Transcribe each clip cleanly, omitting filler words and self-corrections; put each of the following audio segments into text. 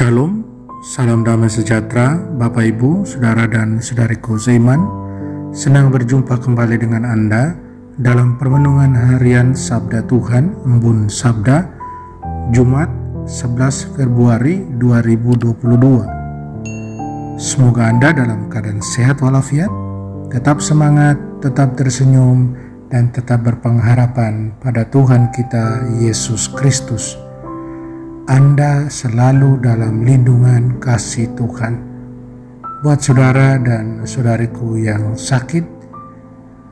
Shalom, salam damai sejahtera Bapak Ibu, Saudara dan Saudariku seiman. Senang berjumpa kembali dengan Anda dalam permenungan harian Sabda Tuhan, Embun Sabda, Jumat 11 Februari 2022. Semoga Anda dalam keadaan sehat walafiat, tetap semangat, tetap tersenyum, dan tetap berpengharapan pada Tuhan kita Yesus Kristus. Anda selalu dalam lindungan kasih Tuhan. Buat saudara dan saudariku yang sakit,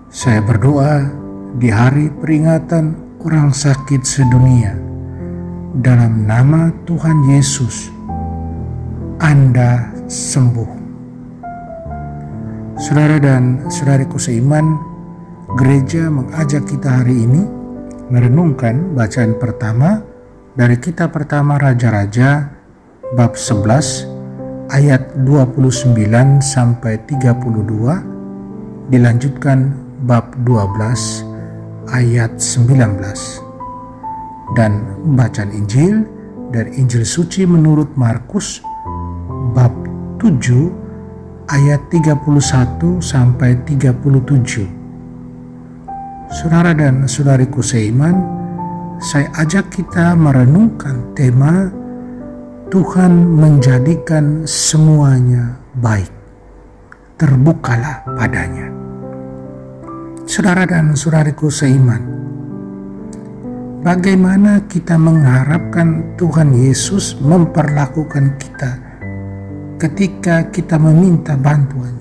saya berdoa di hari peringatan orang sakit sedunia, dalam nama Tuhan Yesus, Anda sembuh. Saudara dan saudariku seiman, gereja mengajak kita hari ini merenungkan bacaan pertama dari kitab pertama Raja-Raja bab 11 ayat 29 sampai 32, dilanjutkan bab 12 ayat 19, dan bacaan Injil dari Injil Suci menurut Markus bab 7 ayat 31 sampai 37. Saudara dan saudariku seiman, saya ajak kita merenungkan tema Tuhan menjadikan semuanya baik. Terbukalah padanya. Saudara dan saudariku seiman, bagaimana kita mengharapkan Tuhan Yesus memperlakukan kita ketika kita meminta bantuan?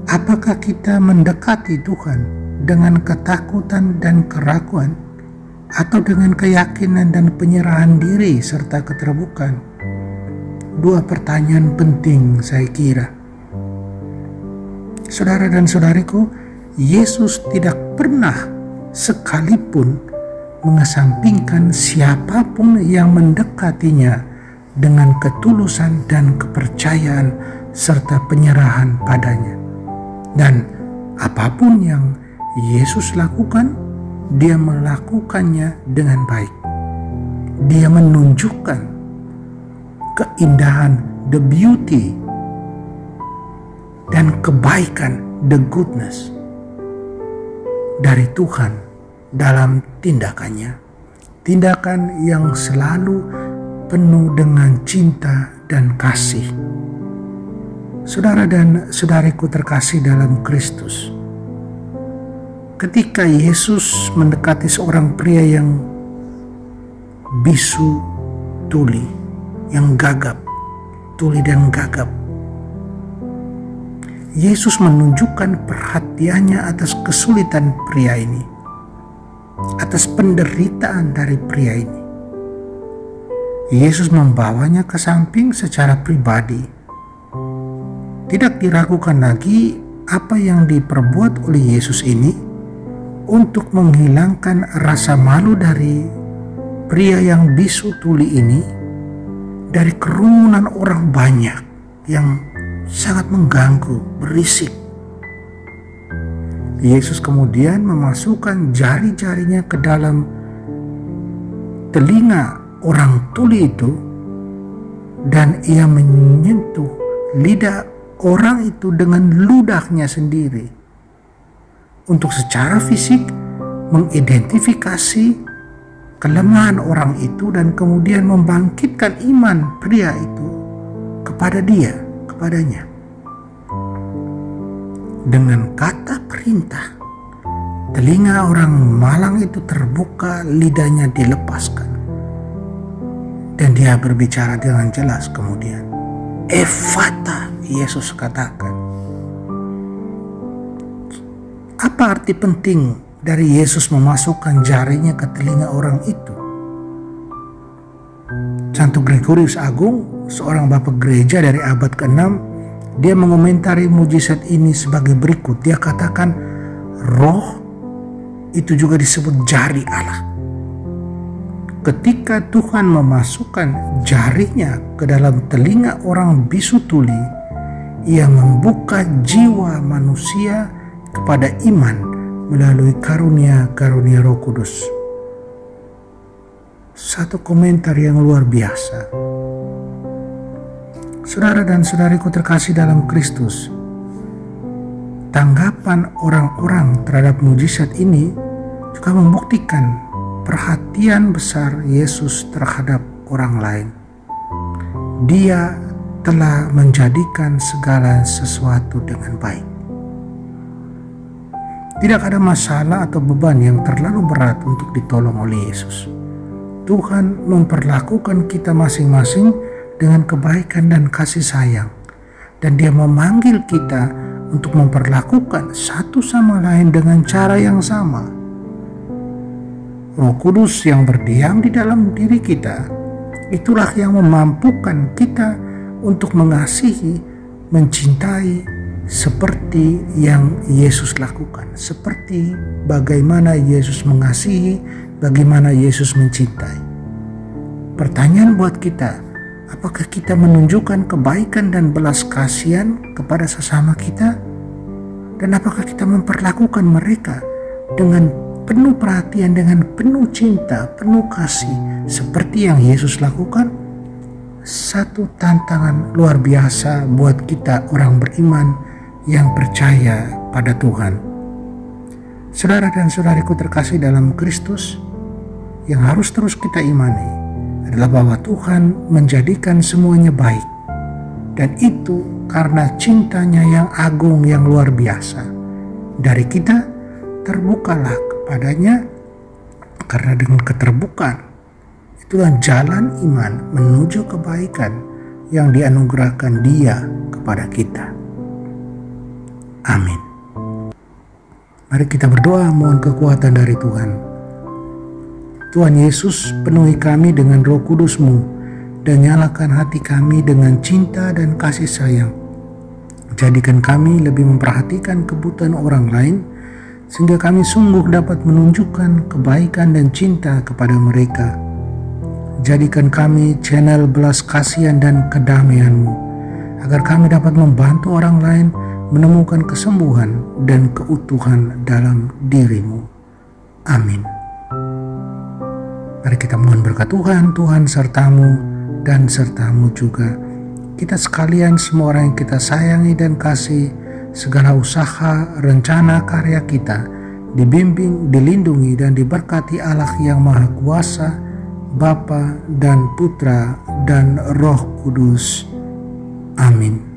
Apakah kita mendekati Tuhan dengan ketakutan dan keraguan, atau dengan keyakinan dan penyerahan diri serta keterbukaan? Dua pertanyaan penting saya kira. Saudara dan saudariku, Yesus tidak pernah sekalipun mengesampingkan siapapun yang mendekatinya dengan ketulusan dan kepercayaan serta penyerahan padanya. Dan apapun yang Yesus lakukan, dia melakukannya dengan baik. Dia menunjukkan keindahan, the beauty, dan kebaikan, the goodness dari Tuhan dalam tindakannya. Tindakan yang selalu penuh dengan cinta dan kasih. Saudara dan saudariku terkasih dalam Kristus, ketika Yesus mendekati seorang pria yang bisu tuli, yang gagap, tuli dan gagap, Yesus menunjukkan perhatiannya atas kesulitan pria ini, atas penderitaan dari pria ini. Yesus membawanya ke samping secara pribadi. Tidak diragukan lagi apa yang diperbuat oleh Yesus ini untuk menghilangkan rasa malu dari pria yang bisu tuli ini, dari kerumunan orang banyak yang sangat mengganggu, berisik. Yesus kemudian memasukkan jari-jarinya ke dalam telinga orang tuli itu, dan ia menyentuh lidah orang itu dengan ludahnya sendiri, untuk secara fisik mengidentifikasi kelemahan orang itu dan kemudian membangkitkan iman pria itu kepadanya. Dengan kata perintah, telinga orang malang itu terbuka, lidahnya dilepaskan, dan dia berbicara dengan jelas kemudian. Efata, Yesus katakan. Apa arti penting dari Yesus memasukkan jarinya ke telinga orang itu? Santo Gregorius Agung, seorang bapak gereja dari abad ke-6, dia mengomentari mujizat ini sebagai berikut. Dia katakan, roh itu juga disebut jari Allah. Ketika Tuhan memasukkan jarinya ke dalam telinga orang bisu tuli, ia membuka jiwa manusia kepada iman melalui karunia-karunia Roh Kudus. satu komentar yang luar biasa. Saudara dan saudariku terkasih dalam Kristus, tanggapan orang-orang terhadap mujizat ini juga membuktikan perhatian besar Yesus terhadap orang lain. Dia telah menjadikan segala sesuatu dengan baik. Tidak ada masalah atau beban yang terlalu berat untuk ditolong oleh Yesus. Tuhan memperlakukan kita masing-masing dengan kebaikan dan kasih sayang, dan Dia memanggil kita untuk memperlakukan satu sama lain dengan cara yang sama. Roh Kudus yang berdiam di dalam diri kita, itulah yang memampukan kita untuk mengasihi, mencintai, seperti yang Yesus lakukan, seperti bagaimana Yesus mengasihi, bagaimana Yesus mencintai. Pertanyaan buat kita, apakah kita menunjukkan kebaikan dan belas kasihan kepada sesama kita? Dan apakah kita memperlakukan mereka dengan penuh perhatian, dengan penuh cinta, penuh kasih, seperti yang Yesus lakukan? Satu tantangan luar biasa buat kita orang beriman yang percaya pada Tuhan. Saudara dan saudariku terkasih dalam Kristus, yang harus terus kita imani adalah bahwa Tuhan menjadikan semuanya baik, dan itu karena cintanya yang agung, yang luar biasa. Dari kita terbukalah kepadanya, karena dengan keterbukaan itulah jalan iman menuju kebaikan yang dianugerahkan Dia kepada kita. Amin. Mari kita berdoa mohon kekuatan dari Tuhan. Tuhan Yesus, penuhi kami dengan Roh Kudus-Mu dan nyalakan hati kami dengan cinta dan kasih sayang. Jadikan kami lebih memperhatikan kebutuhan orang lain, sehingga kami sungguh dapat menunjukkan kebaikan dan cinta kepada mereka. Jadikan kami channel belas kasihan dan kedamaian-Mu, agar kami dapat membantu orang lain menemukan kesembuhan dan keutuhan dalam diri-Mu. Amin. Mari kita mohon berkat Tuhan, Tuhan sertamu dan sertamu juga. Kita sekalian, semua orang yang kita sayangi dan kasih, segala usaha, rencana, karya kita dibimbing, dilindungi, dan diberkati Allah yang Maha Kuasa, Bapa dan Putra dan Roh Kudus. Amin.